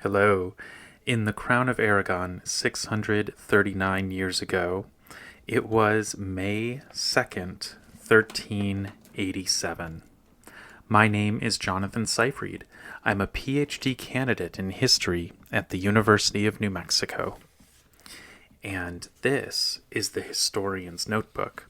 Hello. In the Crown of Aragon 639 years ago, it was May 2nd, 1387. My name is Jonathan Seyfried. I'm a PhD candidate in history at the University of New Mexico. And this is the Historian's Notebook,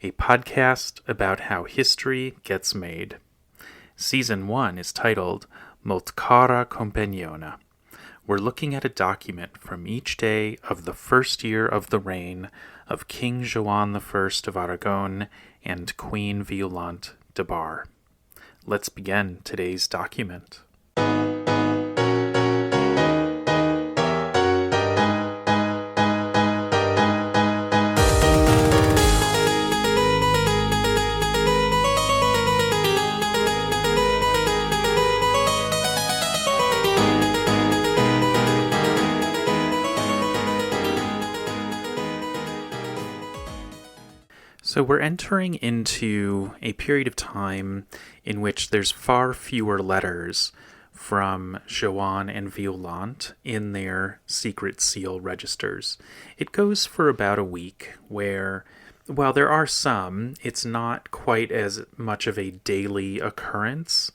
a podcast about how history gets made. Season 1 is titled Molt Cara Companiona. We're looking at a document from each day of the first year of the reign of King Joan I of Aragon and Queen Violant de Bar. Let's begin today's document. So we're entering into a period of time in which there's far fewer letters from Joan and Violant in their secret seal registers. It goes for about a week where, while there are some, it's not quite as much of a daily occurrence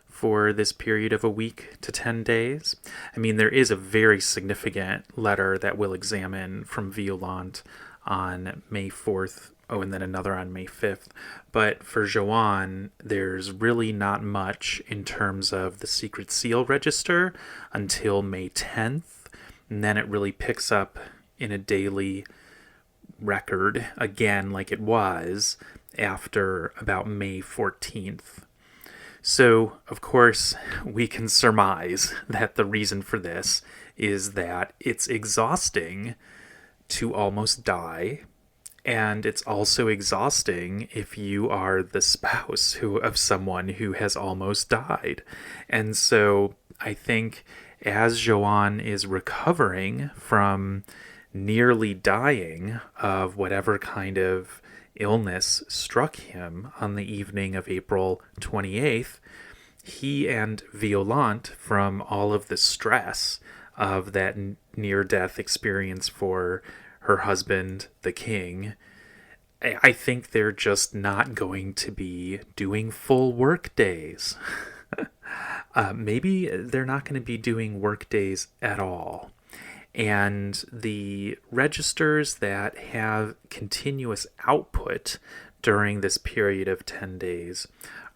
for this period of a week to 10 days. I mean, there is a very significant letter that we'll examine from Violant on May 4th. Oh, and then another on May 5th. But for Joan, there's really not much in terms of the secret seal register until May 10th. And then it really picks up in a daily record again like it was after about May 14th. So, of course, we can surmise that the reason for this is that it's exhausting to almost die. And it's also exhausting if you are the spouse of someone who has almost died. And so I think as Joan is recovering from nearly dying of whatever kind of illness struck him on the evening of April 28th, he and Violant, from all of the stress of that near-death experience for her husband, the king, I think they're just not going to be doing full work days. Maybe they're not going to be doing work days at all. And the registers that have continuous output during this period of 10 days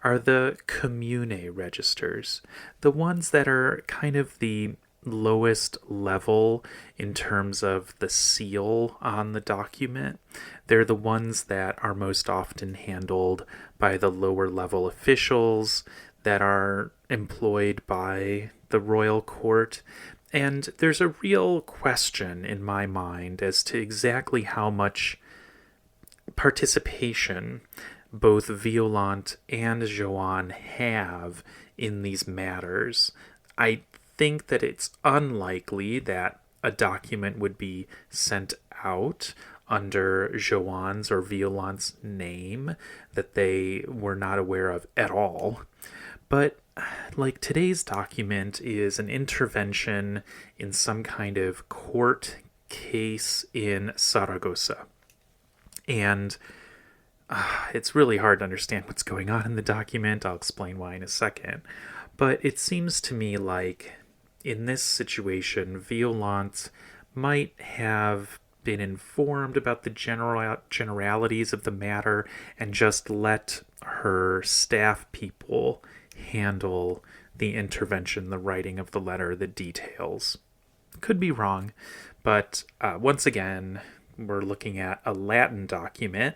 are the commune registers, the ones that are kind of the lowest level in terms of the seal on the document. They're the ones that are most often handled by the lower level officials that are employed by the royal court. And there's a real question in my mind as to exactly how much participation both Violant and Joan have in these matters. I think that it's unlikely that a document would be sent out under Joan's or Violant's name that they were not aware of at all. But like today's document is an intervention in some kind of court case in Zaragoza. And it's really hard to understand what's going on in the document. I'll explain why in a second. But it seems to me like in this situation, Violant might have been informed about the generalities of the matter and just let her staff people handle the intervention, the writing of the letter, the details. Could be wrong, but once again, we're looking at a Latin document,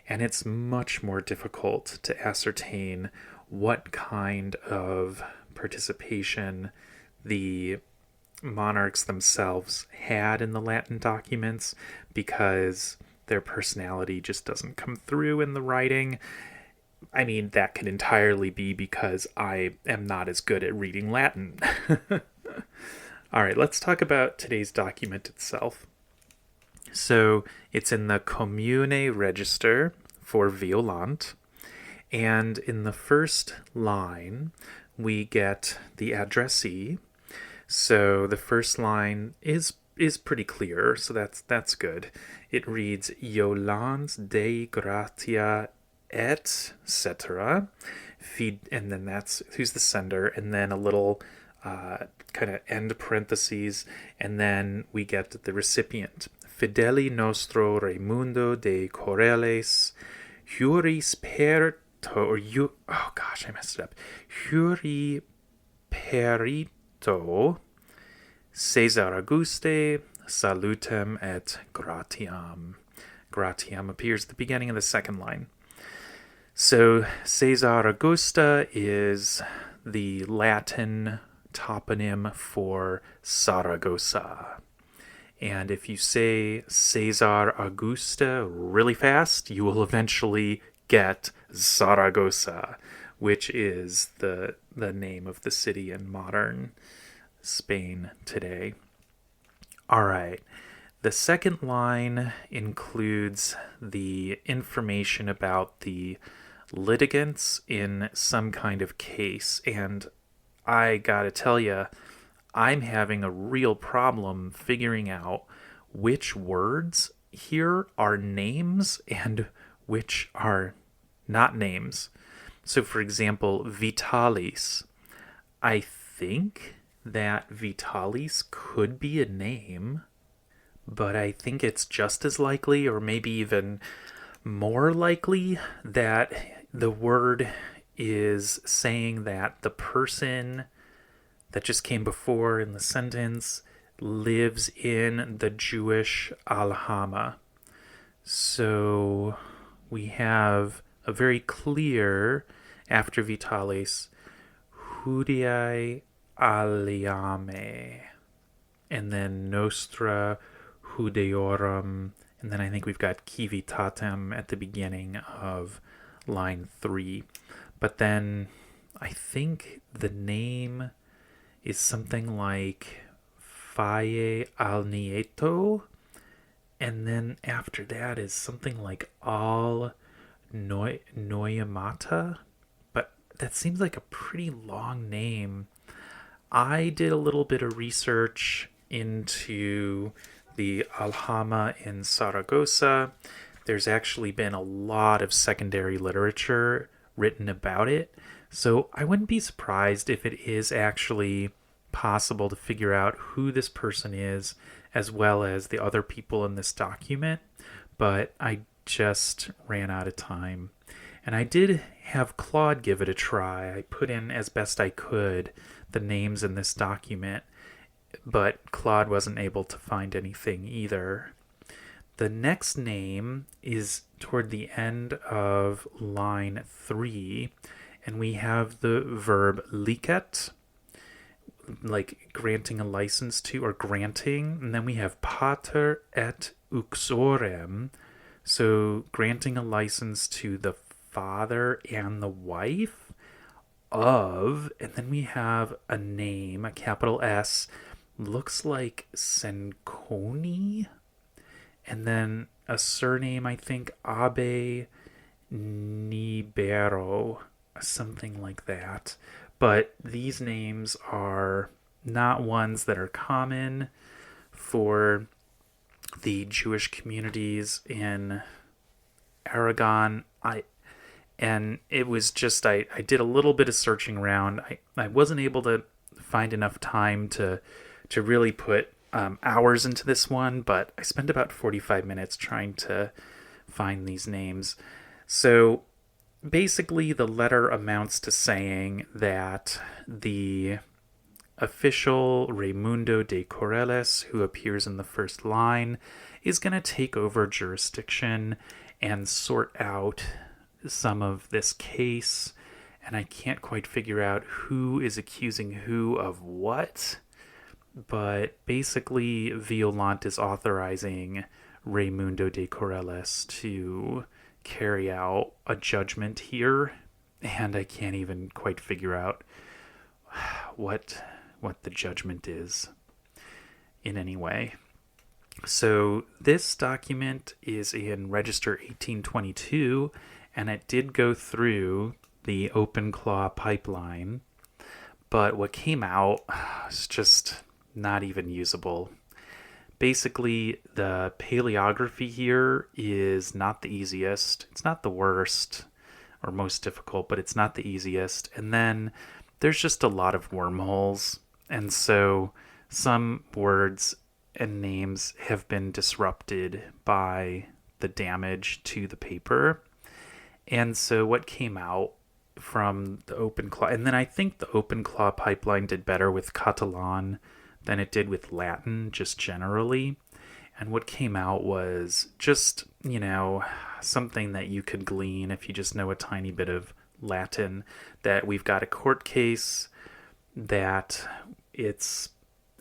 and it's much more difficult to ascertain what kind of participation the monarchs themselves had in the Latin documents because their personality just doesn't come through in the writing. I mean, that could entirely be because I am not as good at reading Latin. All right, let's talk about today's document itself. So it's in the commune register for Violant, and in the first line we get the addressee. So the first line is pretty clear, so that's good. It reads Yolande de Gratia etc. And then that's who's the sender, and then a little kind of end parentheses, and then we get the recipient. Fideli nostro Raymundo de Correlles, juris perito, oh gosh, I messed it up. Juri perito, Caesar Auguste, salutem et gratiam. Gratiam appears at the beginning of the second line. So Caesar Augusta is the Latin toponym for Zaragoza. And if you say Caesar Augusta really fast, you will eventually get Zaragoza, which is the name of the city in modern Spain today. All right. The second line includes the information about the litigants in some kind of case, and I gotta tell you, I'm having a real problem figuring out which words here are names and which are not names. So, for example, Vitalis. I think that Vitalis could be a name, but I think it's just as likely, or maybe even more likely, that the word is saying that the person that just came before in the sentence lives in the Jewish aljama. So we have a very clear, after Vitalis, Judiae aliame, and then Nostra Judeorum, and then I think we've got Civitatem at the beginning of line 3. But then I think the name is something like Faye al Nieto, and then after that is something like Al Noyamata, but that seems like a pretty long name. I did a little bit of research into the aljama in Zaragoza. There's actually been a lot of secondary literature written about it, so I wouldn't be surprised if it is actually possible to figure out who this person is, as well as the other people in this document, but I just ran out of time. And I did have Claude give it a try. I put in as best I could the names in this document, but Claude wasn't able to find anything either. The next name is toward the end of line 3, and we have the verb licet, like granting a license to, or granting, and then we have pater et uxorem, so granting a license to the father and the wife of, and then we have a name, a capital S, looks like Senconi, and then a surname, I think Abe Nibero, something like that. But these names are not ones that are common for the Jewish communities in Aragon. And it was just, I did a little bit of searching around. I wasn't able to find enough time to really put hours into this one, but I spent about 45 minutes trying to find these names. So basically, the letter amounts to saying that the official Raymundo de Correlles, who appears in the first line, is going to take over jurisdiction and sort out some of this case. And I can't quite figure out who is accusing who of what. But basically, Violant is authorizing Raymundo de Correlles to carry out a judgment here, and I can't even quite figure out what the judgment is in any way. So this document is in Register 1822, and it did go through the OpenClaw pipeline, but what came out is just not even usable. Basically, the paleography here is not the easiest. It's not the worst or most difficult, but it's not the easiest. And then there's just a lot of wormholes. And so some words and names have been disrupted by the damage to the paper. And so what came out from the OpenClaw, and then I think the OpenClaw pipeline did better with Catalan than it did with Latin, just generally. And what came out was just, something that you could glean if you just know a tiny bit of Latin, that we've got a court case, that it's...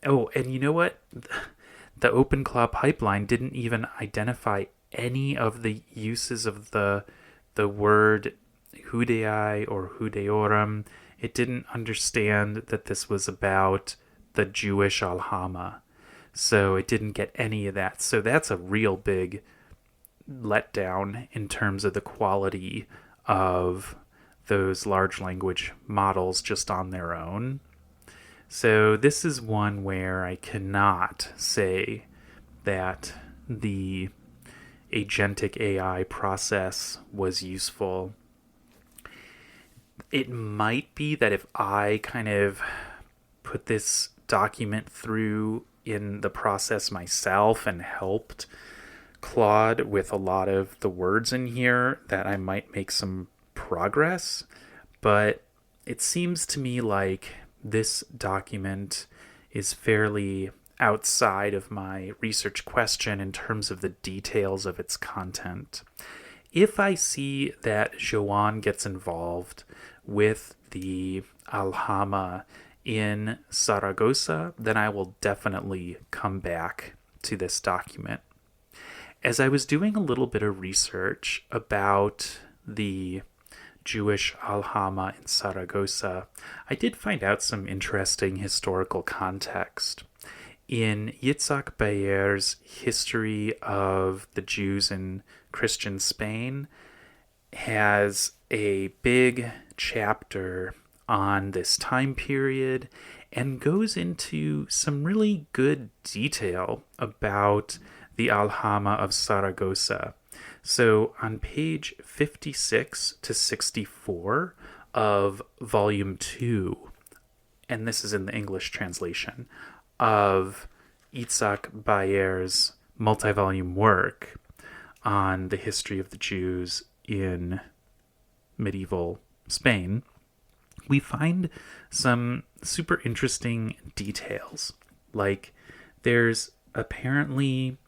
Oh, and you know what? The OpenClaw pipeline didn't even identify any of the uses of the word Judei or Judeorum. It didn't understand that this was about the Jewish aljama. So it didn't get any of that. So that's a real big letdown in terms of the quality of those large language models just on their own. So this is one where I cannot say that the agentic AI process was useful. It might be that if I kind of put this document through in the process myself and helped Claude with a lot of the words in here, that I might make some progress. But it seems to me like this document is fairly outside of my research question in terms of the details of its content. If I see that Joan gets involved with the aljama in Zaragoza, then I will definitely come back to this document. As I was doing a little bit of research about the Jewish aljama in Zaragoza, I did find out some interesting historical context. In Yitzhak Bayer's History of the Jews in Christian Spain, has a big chapter on this time period and goes into some really good detail about the aljama of Zaragoza. So on page 56 to 64 of volume 2, and this is in the English translation, of Yitzhak Bayer's multi-volume work on the history of the Jews in medieval Spain, we find some super interesting details. Like, there's apparently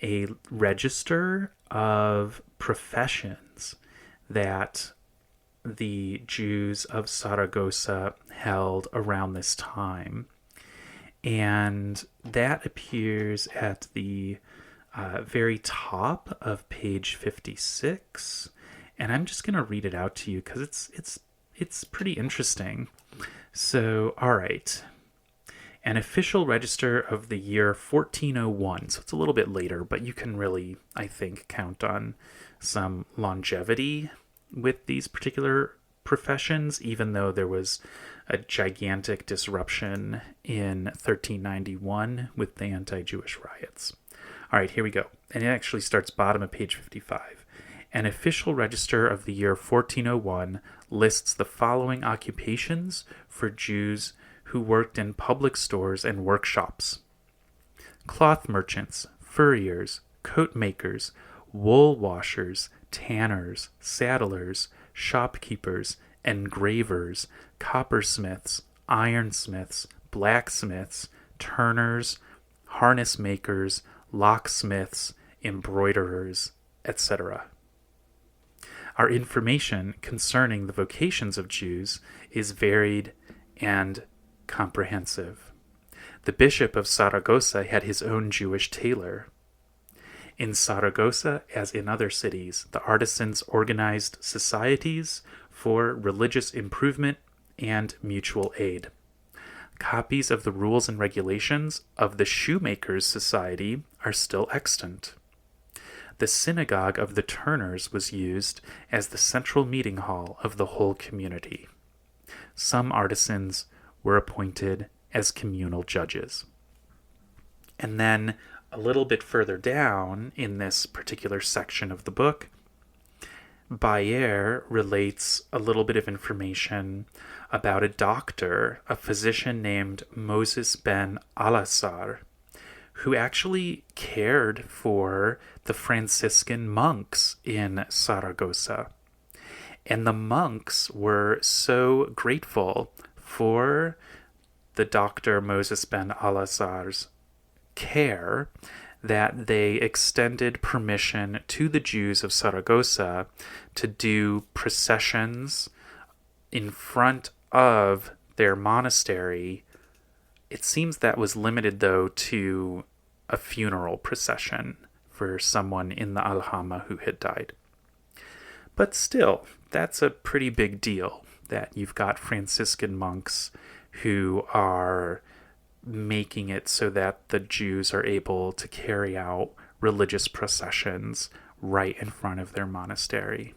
a register of professions that the Jews of Zaragoza held around this time. And that appears at the very top of page 56. And I'm just going to read it out to you because it's pretty interesting. So, all right. An official register of the year 1401. So it's a little bit later, but you can really, I think, count on some longevity with these particular professions, even though there was a gigantic disruption in 1391 with the anti-Jewish riots. All right, here we go. And it actually starts bottom of page 55. An official register of the year 1401 lists the following occupations for Jews who worked in public stores and workshops: cloth merchants, furriers, coat makers, wool washers, tanners, saddlers, shopkeepers, engravers, coppersmiths, ironsmiths, blacksmiths, turners, harness makers, locksmiths, embroiderers, etc. Our information concerning the vocations of Jews is varied and comprehensive. The bishop of Zaragoza had his own Jewish tailor. In Zaragoza, as in other cities, the artisans organized societies for religious improvement and mutual aid. Copies of the rules and regulations of the Shoemakers' Society are still extant. The synagogue of the Turners was used as the central meeting hall of the whole community. Some artisans were appointed as communal judges. And then a little bit further down in this particular section of the book, Bayer relates a little bit of information about a doctor, a physician named Moses ben Alasar, who actually cared for the Franciscan monks in Zaragoza. And the monks were so grateful for the Dr. Moses ben Alasar's care that they extended permission to the Jews of Zaragoza to do processions in front of their monastery. It seems that was limited, though, to a funeral procession for someone in the aljama who had died. But still, that's a pretty big deal that you've got Franciscan monks who are making it so that the Jews are able to carry out religious processions right in front of their monastery.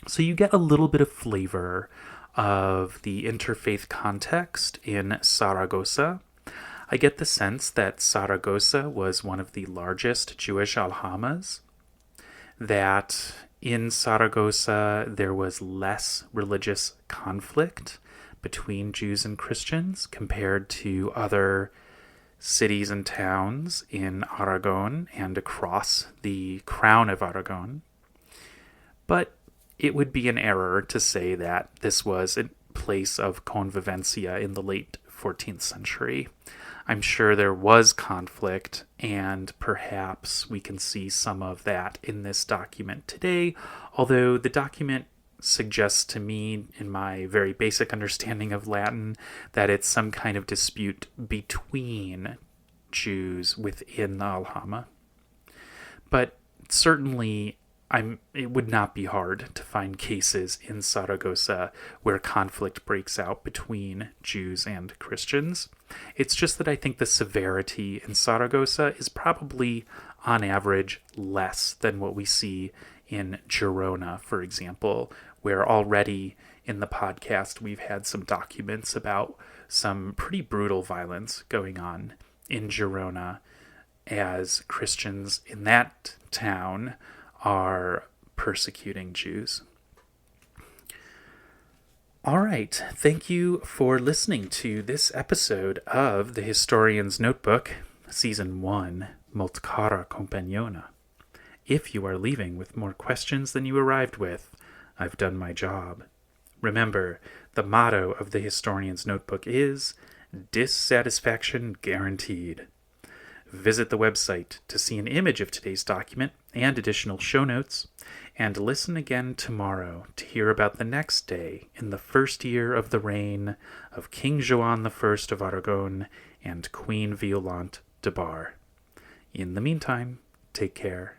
So you get a little bit of flavor of the interfaith context in Zaragoza. I get the sense that Zaragoza was one of the largest Jewish aljamas, that in Zaragoza there was less religious conflict between Jews and Christians compared to other cities and towns in Aragon and across the Crown of Aragon. But it would be an error to say that this was a place of convivencia in the late 14th century. I'm sure there was conflict, and perhaps we can see some of that in this document today, although the document suggests to me, in my very basic understanding of Latin, that it's some kind of dispute between Jews within the aljama. But certainly, it would not be hard to find cases in Zaragoza where conflict breaks out between Jews and Christians. It's just that I think the severity in Zaragoza is probably, on average, less than what we see in Girona, for example, where already in the podcast we've had some documents about some pretty brutal violence going on in Girona as Christians in that town are persecuting Jews. All right, thank you for listening to this episode of The Historian's Notebook, Season 1, Molt cara compagnona. If you are leaving with more questions than you arrived with, I've done my job. Remember, the motto of The Historian's Notebook is dissatisfaction guaranteed. Visit the website to see an image of today's document and additional show notes, and listen again tomorrow to hear about the next day in the first year of the reign of King Joan I of Aragon and Queen Violant de Bar. In the meantime, take care.